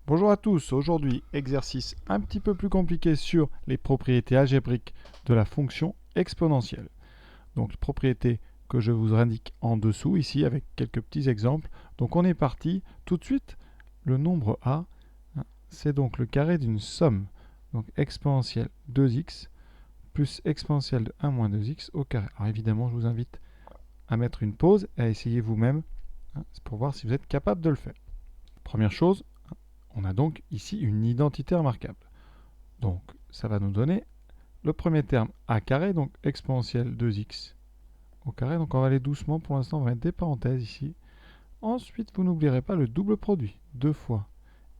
Bonjour à tous, aujourd'hui exercice un petit peu plus compliqué sur les propriétés algébriques de la fonction exponentielle. Donc propriétés que je vous indique en dessous ici avec quelques petits exemples. Donc on est parti tout de suite. Le nombre a, c'est donc le carré d'une somme. Donc exponentielle 2x plus exponentielle de 1 moins 2x au carré. Alors évidemment je vous invite à mettre une pause et à essayer vous-même pour voir si vous êtes capable de le faire. Première chose, on a donc ici une identité remarquable. Donc ça va nous donner le premier terme a carré, donc exponentielle 2x au carré. Donc on va aller doucement, pour l'instant on va mettre des parenthèses ici. Ensuite vous n'oublierez pas le double produit, 2 fois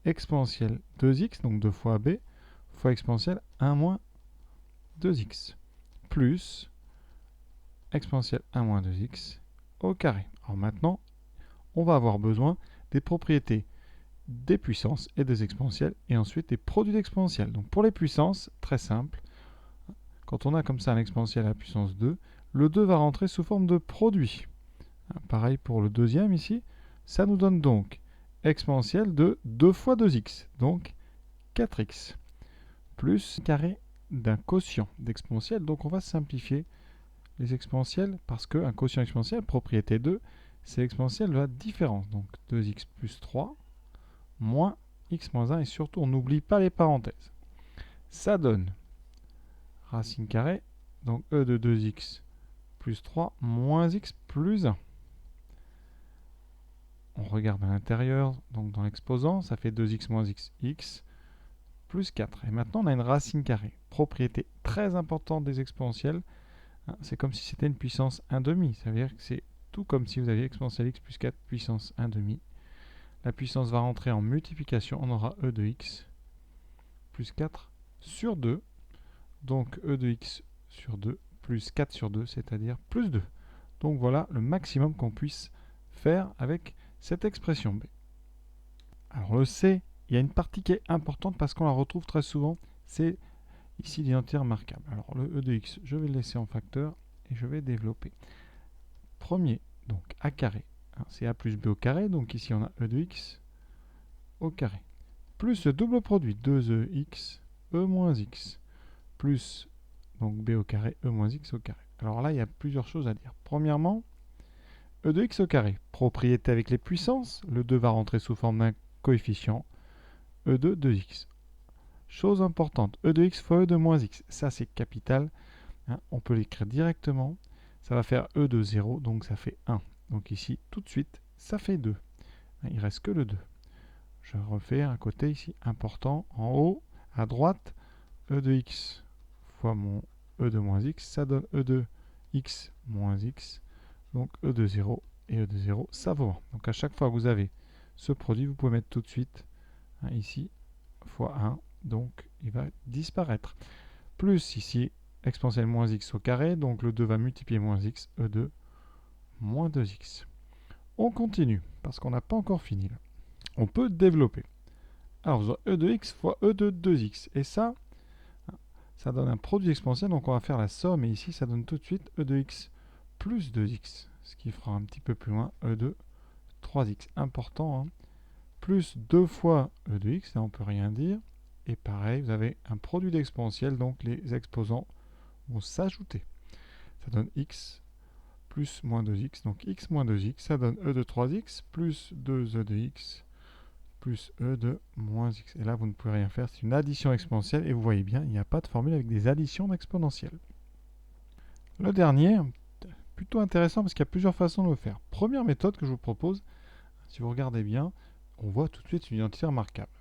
exponentielle 2x, donc 2 fois b, fois exponentielle 1 moins 2x, plus exponentielle 1 moins 2x au carré. Alors maintenant, on va avoir besoin des propriétés des puissances et des exponentielles, et ensuite des produits d'exponentielles. Donc pour les puissances, très simple, quand on a comme ça un exponentiel à la puissance 2, le 2 va rentrer sous forme de produit. Pareil pour le deuxième ici, ça nous donne donc exponentielle de 2 fois 2x, donc 4x, plus carré d'un quotient d'exponentielle. Donc on va simplifier les exponentielles, parce qu'un quotient exponentiel, propriété 2, c'est l'exponentielle de la différence. Donc 2x plus 3, moins x moins 1, et surtout on n'oublie pas les parenthèses. Ça donne racine carrée, donc e de 2x plus 3 moins x plus 1. On regarde à l'intérieur, donc dans l'exposant, ça fait 2x moins x plus 4. Et maintenant on a une racine carrée. Propriété très importante des exponentielles, c'est comme si c'était une puissance 1,5. Ça veut dire que c'est tout comme si vous aviez exponentielle x plus 4 puissance 1,5. La puissance va rentrer en multiplication, on aura e de x plus 4 sur 2, donc e de x sur 2 plus 4 sur 2, c'est-à-dire plus 2. Donc voilà le maximum qu'on puisse faire avec cette expression b. Alors le c, il y a une partie qui est importante parce qu'on la retrouve très souvent, c'est ici l'identité remarquable. Alors le e de x, je vais le laisser en facteur et je vais développer. Premier, donc a carré, c'est a plus b au carré, donc ici on a e de x au carré, plus le double produit, 2ex, e moins x, plus donc b au carré, e moins x au carré. Alors là, il y a plusieurs choses à dire. Premièrement, e de x au carré, propriété avec les puissances, le 2 va rentrer sous forme d'un coefficient, e de 2x. Chose importante, e de x fois e de moins x, ça c'est capital, on peut l'écrire directement, ça va faire e de 0, donc ça fait 1. Donc ici, tout de suite, ça fait 2. Il ne reste que le 2. Je refais un côté ici important, en haut, à droite, e de x fois mon e de moins x, ça donne e de x moins x, donc e de 0 et e de 0, ça vaut 1. Donc à chaque fois que vous avez ce produit, vous pouvez mettre tout de suite ici fois 1, donc il va disparaître. Plus ici, exponentielle moins x au carré, donc le 2 va multiplier moins x, e de moins 2x. On continue, parce qu'on n'a pas encore fini là. On peut développer. Alors, vous aurez e de x fois e de 2x. Et ça donne un produit exponentiel, donc on va faire la somme, et ici, ça donne tout de suite e de x plus 2x, ce qui fera un petit peu plus loin e de 3x. Important, plus 2 fois e de x, là on ne peut rien dire. Et pareil, vous avez un produit d'exponentiel, donc les exposants vont s'ajouter. Ça donne x plus moins 2x, donc x moins 2x, ça donne e de 3x plus 2e de x plus e de moins x. Et là, vous ne pouvez rien faire, c'est une addition exponentielle, et vous voyez bien, il n'y a pas de formule avec des additions d'exponentielles. Le dernier, plutôt intéressant parce qu'il y a plusieurs façons de le faire. Première méthode que je vous propose, si vous regardez bien, on voit tout de suite une identité remarquable.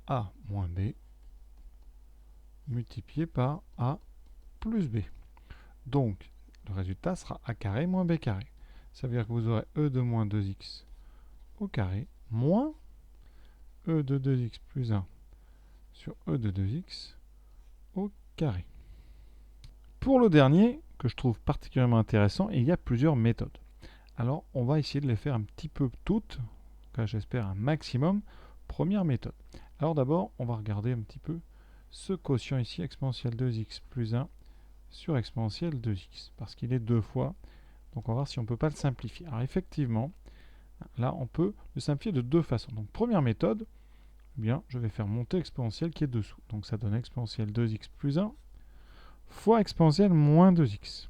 A moins b multiplié par a plus b. Donc, le résultat sera a carré moins b carré. Ça veut dire que vous aurez e de moins 2x au carré moins e de 2x plus 1 sur e de 2x au carré. Pour le dernier, que je trouve particulièrement intéressant, il y a plusieurs méthodes. Alors, on va essayer de les faire un petit peu toutes, là j'espère un maximum. Première méthode. Alors d'abord, on va regarder un petit peu ce quotient ici, exponentielle 2x plus 1 sur exponentielle 2x, parce qu'il est deux fois, donc on va voir si on ne peut pas le simplifier. Alors effectivement, là on peut le simplifier de deux façons. Donc première méthode, eh bien, je vais faire monter l'exponentielle qui est dessous. Donc ça donne exponentielle 2x plus 1 fois exponentielle moins 2x.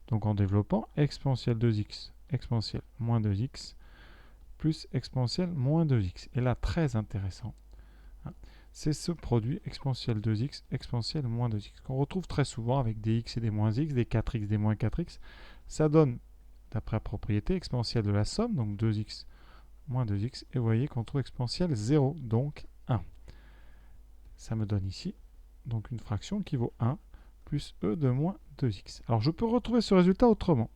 Donc en développant, exponentielle 2x, exponentielle moins 2x, plus exponentielle moins 2x. Et là, très intéressant, hein, c'est ce produit exponentielle 2x, exponentielle moins 2x, qu'on retrouve très souvent avec des x et des moins x, des 4x, des moins 4x. Ça donne, d'après la propriété, exponentielle de la somme, donc 2x moins 2x, et vous voyez qu'on trouve exponentielle 0, donc 1. Ça me donne ici donc une fraction qui vaut 1 plus e de moins 2x. Alors je peux retrouver ce résultat autrement.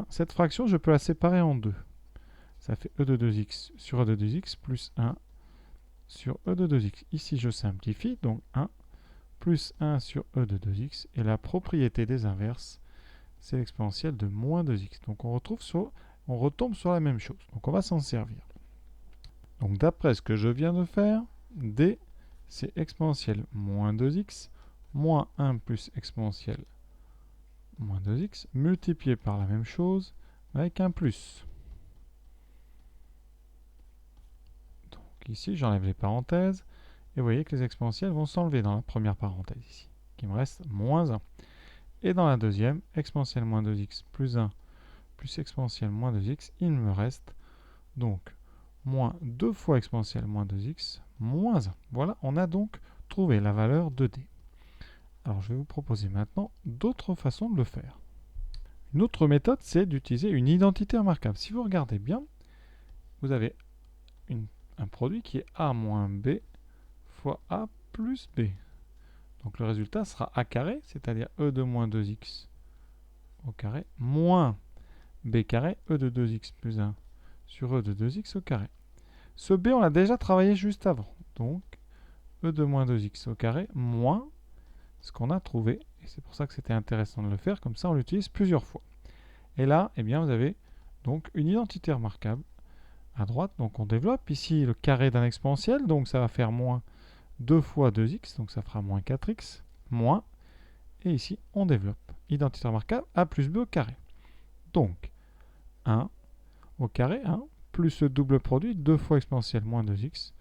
Cette fraction, je peux la séparer en deux. Ça fait e de 2x sur e de 2x plus 1 sur e de 2x. Ici, je simplifie, donc 1 plus 1 sur e de 2x. Et la propriété des inverses, c'est l'exponentielle de moins 2x. Donc on retombe sur la même chose. Donc on va s'en servir. Donc d'après ce que je viens de faire, d, c'est exponentielle moins 2x, moins 1 plus exponentielle moins 2x, multiplié par la même chose avec un plus. Donc ici, j'enlève les parenthèses, et vous voyez que les exponentielles vont s'enlever dans la première parenthèse ici, qui me reste moins 1. Et dans la deuxième, exponentielle moins 2x plus 1 plus exponentielle moins 2x, il me reste donc moins 2 fois exponentielle moins 2x moins 1. Voilà, on a donc trouvé la valeur de d. Alors je vais vous proposer maintenant d'autres façons de le faire. Une autre méthode, c'est d'utiliser une identité remarquable. Si vous regardez bien, vous avez un produit qui est a moins b fois a plus b. Donc le résultat sera a carré, c'est-à-dire e de moins 2x au carré, moins b carré, e de 2x plus 1 sur e de 2x au carré. Ce b, on l'a déjà travaillé juste avant. Donc e de moins 2x au carré moins ce qu'on a trouvé. Et c'est pour ça que c'était intéressant de le faire, comme ça on l'utilise plusieurs fois. Et là, eh bien, vous avez donc une identité remarquable à droite. Donc on développe ici le carré d'un exponentiel, donc ça va faire moins 2 fois 2x, donc ça fera moins 4x, moins, et ici on développe. Identité remarquable, a plus b au carré. Donc 1 au carré, 1, plus le double produit, 2 fois exponentielle moins 2x,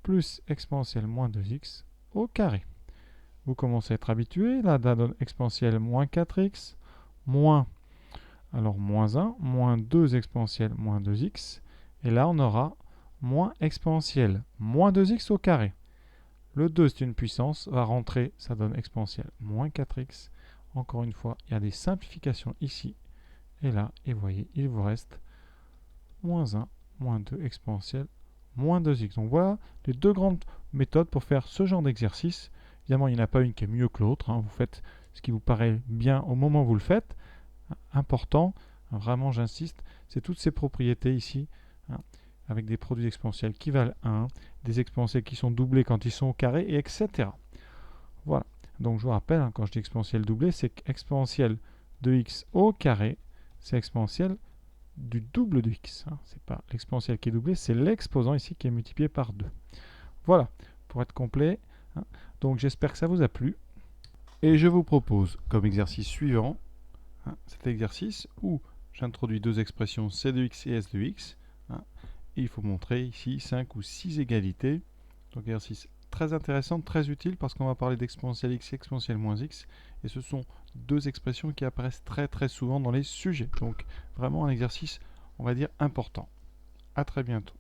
plus exponentielle moins 2x au carré. Vous commencez à être habitué, là, ça donne exponentielle moins 4x, moins, alors moins 1, moins 2 exponentielle moins 2x, et là on aura moins exponentielle moins 2x au carré. Le 2, c'est une puissance, va rentrer, ça donne exponentielle moins 4x. Encore une fois, il y a des simplifications ici et là, et vous voyez, il vous reste moins 1, moins 2 exponentielle moins 2x. Donc voilà les deux grandes méthodes pour faire ce genre d'exercice. Évidemment, il n'y en a pas une qui est mieux que l'autre. Vous faites ce qui vous paraît bien au moment où vous le faites. Important, vraiment j'insiste, c'est toutes ces propriétés ici, avec des produits exponentiels qui valent 1, des exponentiels qui sont doublés quand ils sont au carré, et etc. Voilà. Donc je vous rappelle, quand je dis exponentielle doublée, c'est exponentielle de x au carré, c'est exponentielle du double de x. C'est pas l'exponentielle qui est doublée, c'est l'exposant ici qui est multiplié par 2. Voilà, pour être complet. Donc j'espère que ça vous a plu. Et je vous propose comme exercice suivant, cet exercice où j'introduis deux expressions c de x et s de x. Et il faut montrer ici 5 ou 6 égalités. Donc exercice très intéressant, très utile parce qu'on va parler d'exponentielle x et exponentielle moins x. Et ce sont deux expressions qui apparaissent très souvent dans les sujets. Donc vraiment un exercice, on va dire, important. À très bientôt.